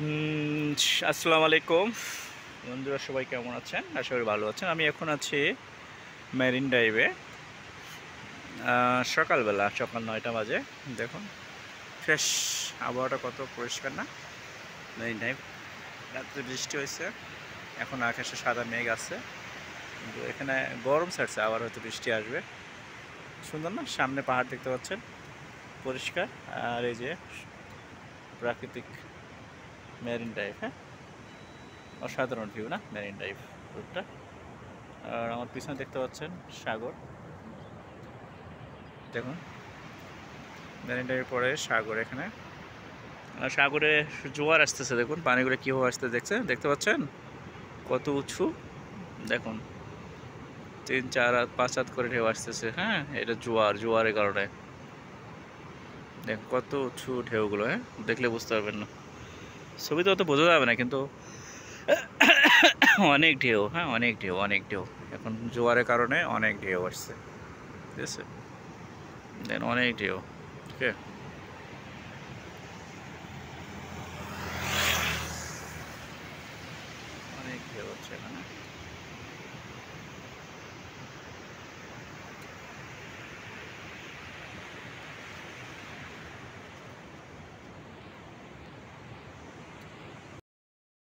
হুম, আসসালামু আলাইকুম বন্ধুরা, সবাই কেমন আছেন? আশা করি ভালো আছেন। আমি এখন আছি মেরিন ড্রাইভে। সকালবেলা সকাল 9টা বাজে। দেখুন ফ্রেশ আবহাওয়াটা কত পরিষ্কার না? Marine drive. রাত্রে বৃষ্টি হয়েছে, এখন আকাশে সাদা মেঘ আছে, কিন্তু এখানে গরম ছাড়ছে, আবার হয়তো বৃষ্টি আসবে। সুন্দর না? সামনে পাহাড় দেখতে পাচ্ছেন, পরিষ্কার। আর এই যে প্রাকৃতিক মেরিন ড্রাইভ, হ্যাঁ, অসাধারণ ভিউ না মেরিন ড্রাইভ রুটটা। আর আমার পিছনে দেখতে পাচ্ছেন সাগর। দেখুন মেরিন ড্রাইভের পরে সাগর এখানে। আর সাগরে জোয়ার আসতেছে, দেখুন পানিগুলো কীভাবে আসতেছে, দেখতে পাচ্ছেন কত উঁচু। দেখুন 3, 4, 5 হাত করে ঢেউ আসতেছে। হ্যাঁ, এটা জোয়ারের কারণে। দেখুন কত উঁচু ঢেউগুলো, হ্যাঁ, দেখলে বুঝতে পারবেন না, ছবিতে অত বোঝা যাবে না, কিন্তু অনেক ঢেউ, হ্যাঁ, অনেক ঢেউ। এখন জোয়ারের কারণে অনেক ঢেউ আসছে, ঠিক আছে? দেন অনেক ঢেউ, ঠিক আছে? অনেক ঢেউ হচ্ছে এখানে।